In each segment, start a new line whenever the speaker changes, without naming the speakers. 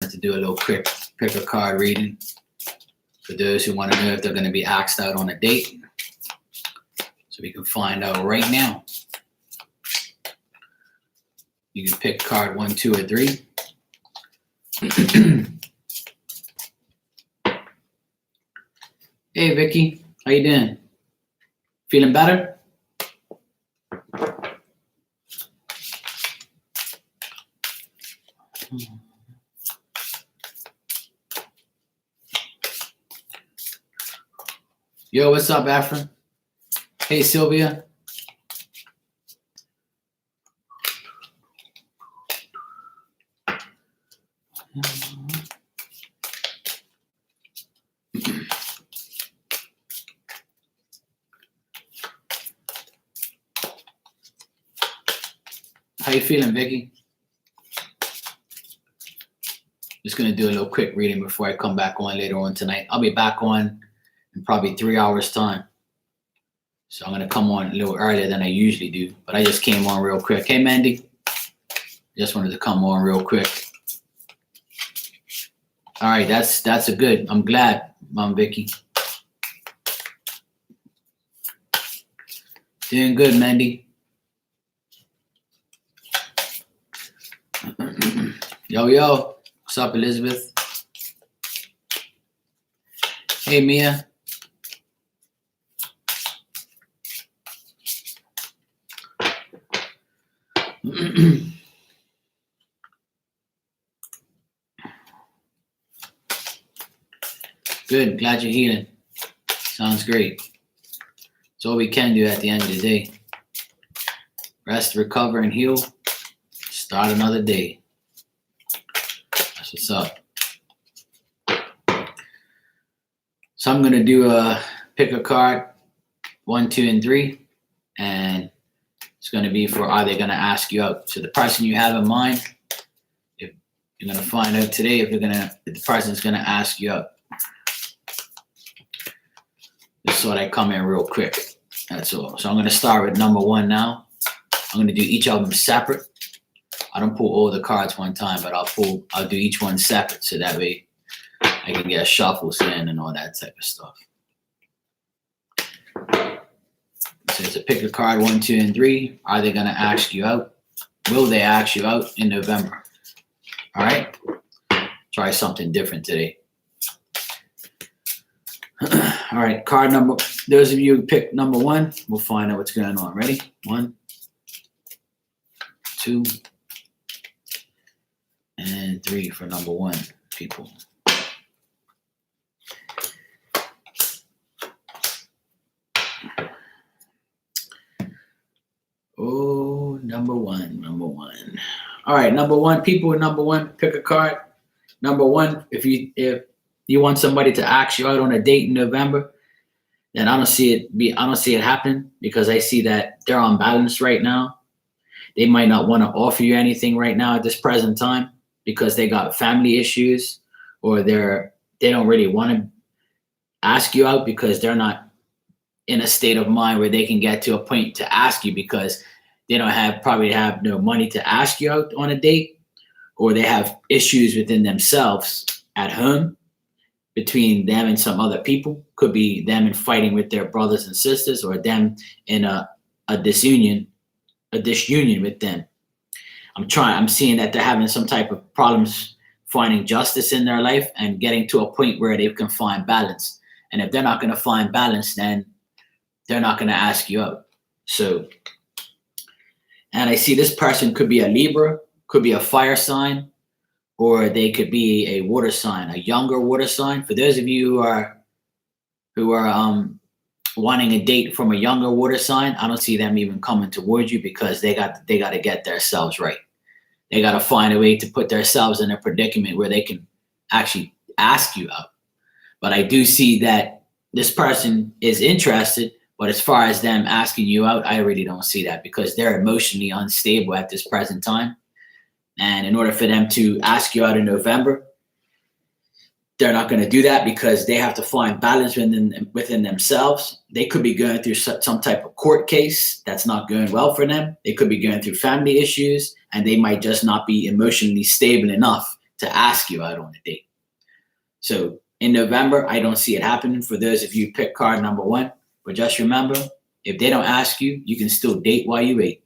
wanted to do a little quick pick a card reading for those who want to know if they're going to be asked out on a date. So we can find out right now. You can pick card 1, 2, or 3. Hey, Vicky. How you doing? Feeling better? Yo, what's up, Afrin? Hey, Sylvia. How you feeling, Vicky? Just gonna do a little quick reading before I come back on later on tonight. I'll be back on in probably 3 hours time. So I'm gonna come on a little earlier than I usually do, but I just came on real quick. Hey, Mandy. Just wanted to come on real quick. All right, that's a good. I'm glad, Mom Vicky. Doing good, Mandy. Yo, what's up, Elizabeth? Hey, Mia. Good, glad you're healing. Sounds great. It's all we can do at the end of the day. Rest, recover, and heal. Start another day. That's what's up. So I'm gonna do a pick a card, 1, 2, and 3, and it's gonna be for are they gonna ask you out. So the person you have in mind, if you're gonna find out today if the person's gonna ask you out. Just so that I come in real quick. That's all. So I'm gonna start with number 1 now. I'm gonna do each of them separate. I don't pull all the cards one time, but I'll do each one separate so that way I can get shuffles in and all that type of stuff. So it's a pick a card 1, 2, and 3. Are they gonna ask you out? Will they ask you out in November? All right. Try something different today. All right, card number. Those of you who picked number 1, we'll find out what's going on. Ready? 1, 2. And 3 for number 1, people. Oh, number one. All right, number 1, people with number 1, pick a card. Number 1, if you want somebody to ask you out on a date in November, then I don't see it happening because I see that they're unbalanced right now. They might not want to offer you anything right now at this present time because they got family issues, or they don't really want to ask you out because they're not in a state of mind where they can get to a point to ask you because they probably have no money to ask you out on a date, or they have issues within themselves at home between them and some other people. Could be them in fighting with their brothers and sisters, or them in a disunion with them. I'm seeing that they're having some type of problems finding justice in their life and getting to a point where they can find balance. And if they're not going to find balance, then they're not going to ask you out. So, and I see this person could be a Libra, could be a fire sign, or they could be a water sign, a younger water sign. For those of you who are wanting a date from a younger water sign, I don't see them even coming towards you because they got to get themselves right. They got to find a way to put themselves in a predicament where they can actually ask you out. But I do see that this person is interested, but as far as them asking you out, I really don't see that because they're emotionally unstable at this present time. And in order for them to ask you out in November, they're not going to do that because they have to find balance within themselves. They could be going through some type of court case that's not going well for them. They could be going through family issues, and they might just not be emotionally stable enough to ask you out on a date. So in November, I don't see it happening for those of you who pick card number 1. But just remember, if they don't ask you, you can still date while you wait.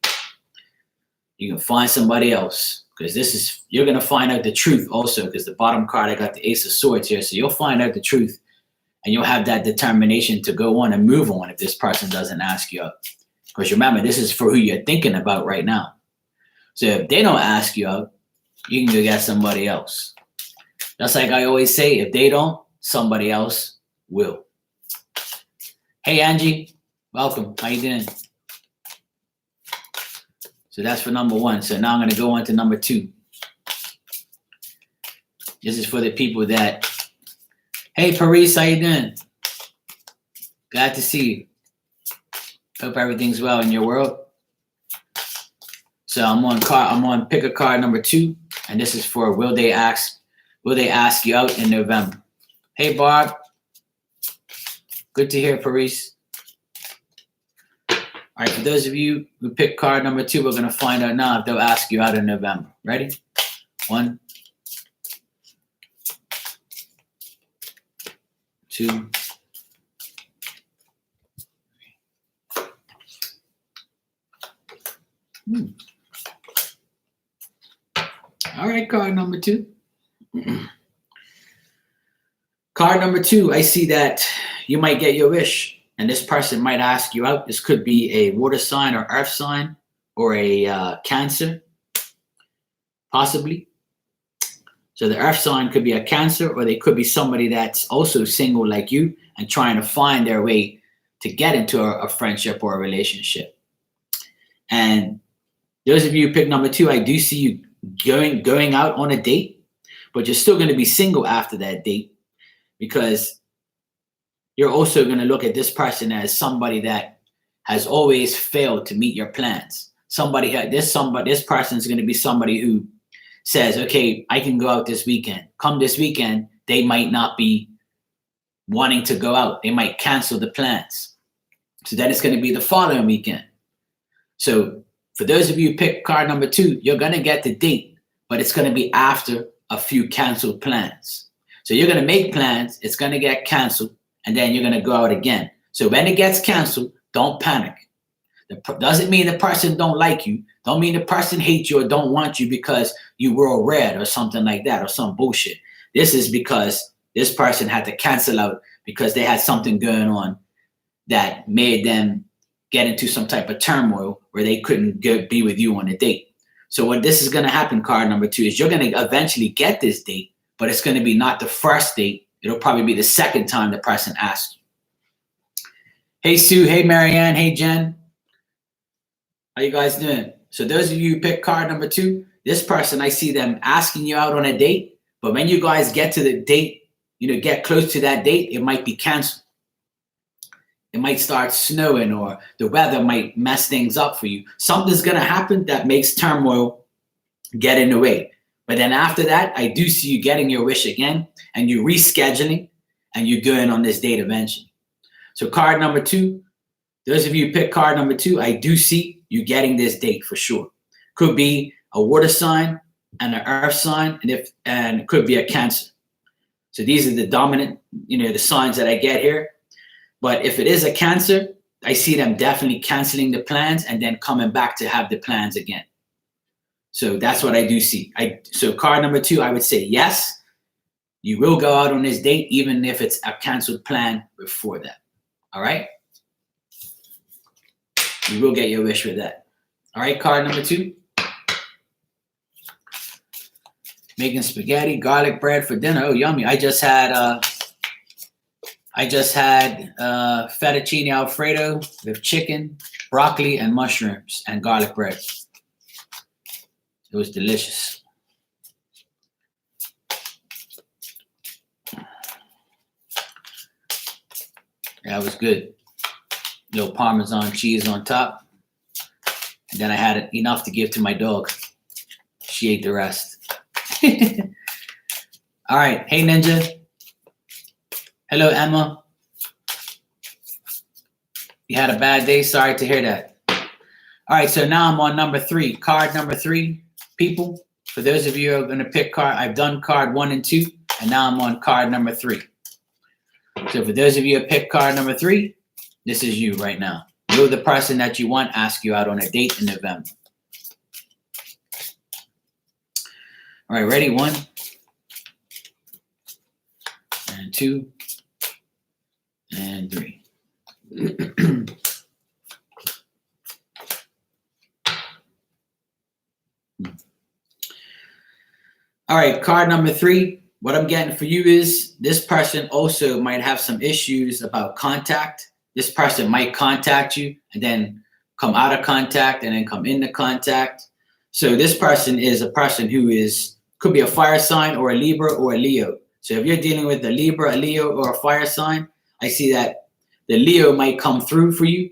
You can find somebody else, because you're going to find out the truth also, because the bottom card, I got the Ace of Swords here. So you'll find out the truth, and you'll have that determination to go on and move on if this person doesn't ask you out. Because remember, this is for who you're thinking about right now. So if they don't ask you out, you can go get somebody else. Just like I always say, if they don't, somebody else will. Hey, Angie, welcome. How you doing? So that's for number 1. So now I'm going to go on to number 2. This is for the people that, hey, Paris, how you doing? Glad to see you. Hope everything's well in your world. So I'm on pick a card number 2, and this is for will they ask you out in November? Hey, Barb. Good to hear, Paris. All right, for those of you who pick card number 2, we're going to find out now if they'll ask you out in November. Ready? 1, 2. All right, card number 2. Card number 2, I see that you might get your wish, and this person might ask you out. This could be a water sign or earth sign or a Cancer, possibly. So the earth sign could be a Cancer, or they could be somebody that's also single like you and trying to find their way to get into a friendship or a relationship. And those of you who pick number 2, I do see you going out on a date, but you're still going to be single after that date, because you're also going to look at this person as somebody that has always failed to meet your plans. This person is going to be somebody who says, okay, I can go out this weekend. Come this weekend, they might not be wanting to go out. They might cancel the plans. So then it's going to be the following weekend. So for those of you who pick card number 2, you're going to get the date, but it's going to be after a few canceled plans. So you're going to make plans, it's going to get canceled, and then you're going to go out again. So when it gets canceled, don't panic. Doesn't mean the person don't like you. Don't mean the person hates you or don't want you because you wore red or something like that or some bullshit. This is because this person had to cancel out because they had something going on that made them get into some type of turmoil where they couldn't be with you on a date. So what this is going to happen, card number 2, is you're going to eventually get this date, but it's going to be not the first date. It'll probably be the second time the person asks you. Hey, Sue. Hey, Marianne. Hey, Jen. How you guys doing? So those of you who pick card number 2, this person, I see them asking you out on a date, but when you guys get to the date, get close to that date, it might be canceled. It might start snowing or the weather might mess things up for you. Something's going to happen that makes turmoil get in the way. But then after that, I do see you getting your wish again and you rescheduling and you're going on this date eventually. So card number 2, those of you who pick card number 2, I do see you getting this date for sure. Could be a water sign and an earth sign, and it could be a Cancer. So these are the dominant, the signs that I get here. But if it is a Cancer, I see them definitely canceling the plans and then coming back to have the plans again. So that's what I do see. So card number 2, I would say yes, you will go out on this date, even if it's a canceled plan before that. All right? You will get your wish with that. All right, card number 2. Making spaghetti, garlic bread for dinner. Oh, yummy. I just had fettuccine Alfredo with chicken, broccoli, and mushrooms and garlic bread. It was delicious. Yeah, it was good. Little Parmesan cheese on top. And then I had enough to give to my dog. She ate the rest. All right. Hey, Ninja. Hello, Emma. You had a bad day? Sorry to hear that. All right, so now I'm on number 3. Card number 3, people. For those of you who are going to pick card, I've done card 1 and 2, and now I'm on card number 3. So for those of you who pick card number 3, this is you right now. You're the person that you want ask you out on a date in November. All right, ready? 1 and 2 and 3. All right, card number 3. What I'm getting for you is this person also might have some issues about contact. This person might contact you and then come out of contact and then come into contact. So this person is a person who could be a fire sign or a Libra or a Leo. So if you're dealing with a Libra, a Leo, or a fire sign, I see that the Leo might come through for you,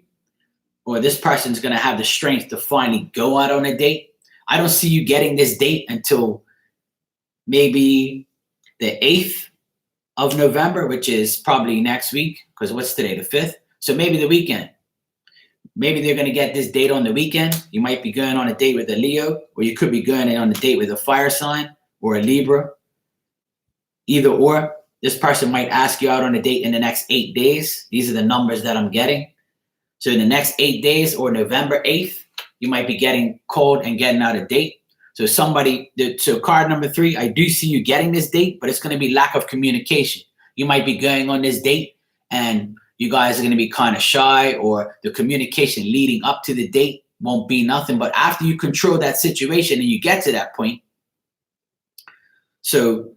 or this person's going to have the strength to finally go out on a date. I don't see you getting this date until maybe the 8th of November, which is probably next week, because what's today, the 5th? So maybe the weekend. Maybe they're going to get this date on the weekend. You might be going on a date with a Leo, or you could be going on a date with a fire sign or a Libra. Either or, this person might ask you out on a date in the next 8 days. These are the numbers that I'm getting. So in the next 8 days or November 8th, you might be getting called and getting out a date. So so card number 3, I do see you getting this date, but it's going to be lack of communication. You might be going on this date and you guys are going to be kind of shy, or the communication leading up to the date won't be nothing. But after you control that situation and you get to that point, so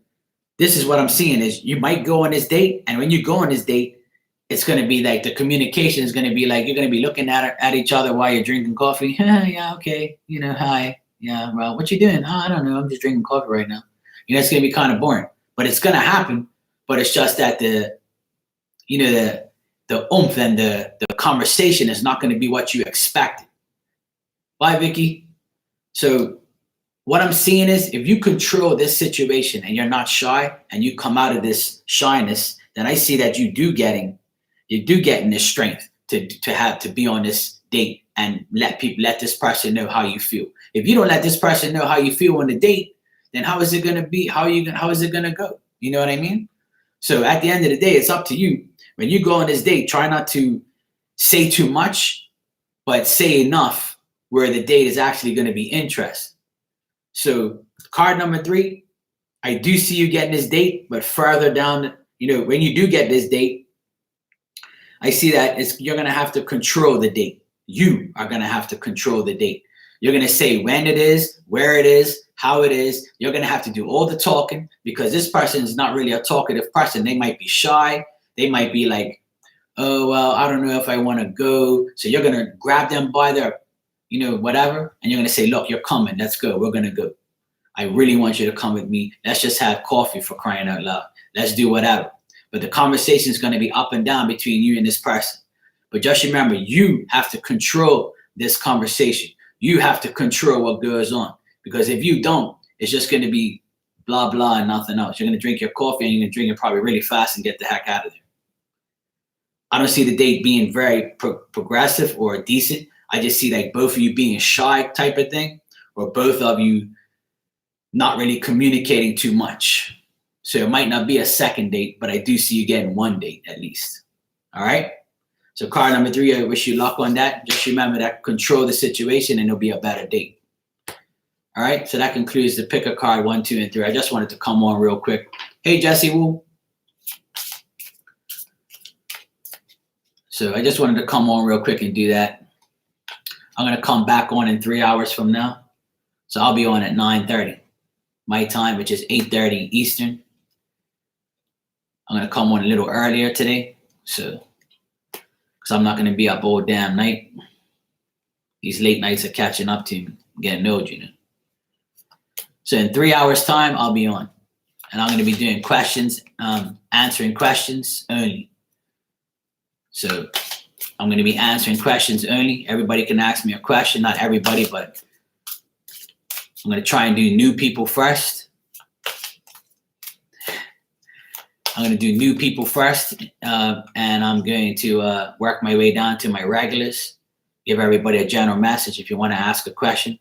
this is what I'm seeing is you might go on this date, and when you go on this date, it's going to be like the communication is going to be like you're going to be looking at each other while you're drinking coffee. Yeah, okay, hi. Yeah, well, what you doing? Oh, I don't know. I'm just drinking coffee right now. It's going to be kind of boring, but it's going to happen. But it's just that the oomph and the conversation is not going to be what you expected. Bye, Vicky. So what I'm seeing is if you control this situation and you're not shy and you come out of this shyness, then I see that you do getting this strength to be on this date and let this person know how you feel. If you don't let this person know how you feel on the date, then how is it going to be? How is it going to go? You know what I mean? So at the end of the day, it's up to you. When you go on this date, try not to say too much, but say enough where the date is actually going to be interesting. So card number 3, I do see you getting this date, but further down, when you do get this date, I see that you're going to have to control the date. You are going to have to control the date. You're going to say when it is, where it is, how it is. You're going to have to do all the talking, because this person is not really a talkative person. They might be shy. They might be like, oh, well, I don't know if I want to go. So you're going to grab them by their, whatever. And you're going to say, look, you're coming. Let's go. We're going to go. I really want you to come with me. Let's just have coffee, for crying out loud. Let's do whatever. But the conversation is going to be up and down between you and this person. But just remember, you have to control this conversation. You have to control what goes on. Because if you don't, it's just going to be blah, blah, and nothing else. You're going to drink your coffee and you're going to drink it probably really fast and get the heck out of there. I don't see the date being very progressive or decent. I just see like both of you being shy type of thing, or both of you not really communicating too much. So it might not be a second date, but I do see you getting one date at least. All right. So card number 3, I wish you luck on that. Just remember that control the situation and it'll be a better date. All right. So that concludes the pick a card 1, 2, and 3. I just wanted to come on real quick. Hey, Jesse Wu. So I just wanted to come on real quick and do that. I'm going to come back on in 3 hours from now. So I'll be on at 9:30 my time, which is 8:30 Eastern. I'm going to come on a little earlier today. So, because I'm not going to be up all damn night. These late nights are catching up to me, getting old, So in 3 hours time, I'll be on. And I'm going to be doing questions, answering questions only. So I'm going to be answering questions only. Everybody can ask me a question. Not everybody, but I'm going to try and do new people first. I'm going to do new people first. And I'm going to work my way down to my regulars. Give everybody a general message. If you want to ask a question,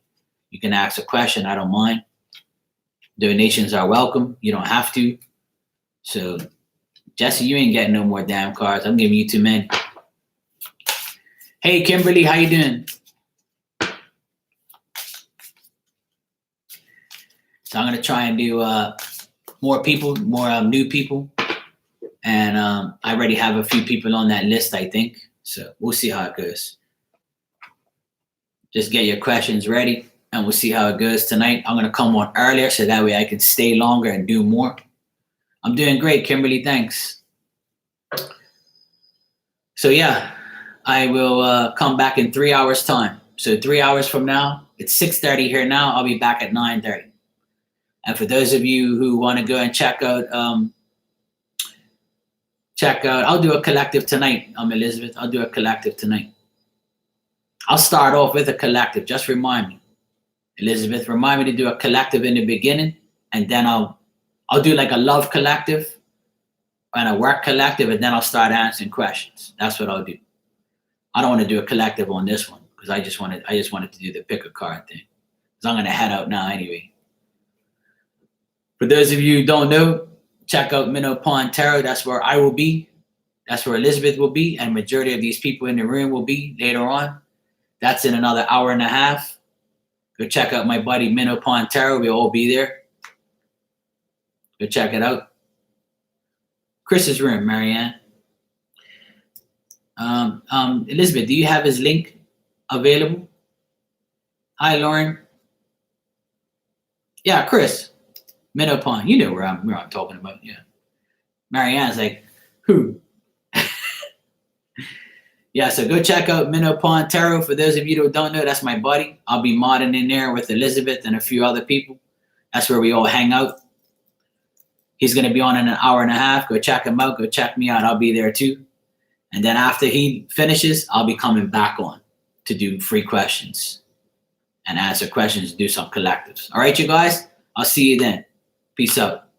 you can ask a question. I don't mind. Donations are welcome. You don't have to. So, Jesse, you ain't getting no more damn cards. I'm giving you too many. Hey, Kimberly, how you doing? So I'm gonna try and do more people, more new people, and I already have a few people on that list, I think. So we'll see how it goes. Just get your questions ready, and we'll see how it goes tonight. I'm gonna come on earlier so that way I can stay longer and do more. I'm doing great, Kimberly. Thanks. So yeah, I will come back in 3 hours time. So 3 hours from now, it's 6:30 here now. I'll be back at 9:30. And for those of you who want to go and check out, I'll do a collective tonight. Elizabeth. I'll do a collective tonight. I'll start off with a collective. Just remind me, Elizabeth. Remind me to do a collective in the beginning, and then I'll do like a love collective and a work collective, and then I'll start answering questions. That's what I'll do. I don't want to do a collective on this one because I just wanted to do the pick a card thing. Because I'm gonna head out now anyway. For those of you who don't know, check out Minnow Pond Tarot. That's where I will be. That's where Elizabeth will be, and majority of these people in the room will be later on. That's in another hour and a half. Go check out my buddy Minnow Pond Tarot. We'll all be there. Go check it out. Chris's room, Marianne. Elizabeth, do you have his link available? Hi, Lauren. Yeah, Chris. Minnow Pond, you know where I'm talking about, yeah. Marianne's like, who? Yeah, so go check out Minnow Pond Tarot. For those of you who don't know, that's my buddy. I'll be modding in there with Elizabeth and a few other people. That's where we all hang out. He's going to be on in an hour and a half. Go check him out. Go check me out. I'll be there too. And then after he finishes, I'll be coming back on to do free questions and answer questions, do some collectives. All right, you guys? I'll see you then. Peace out.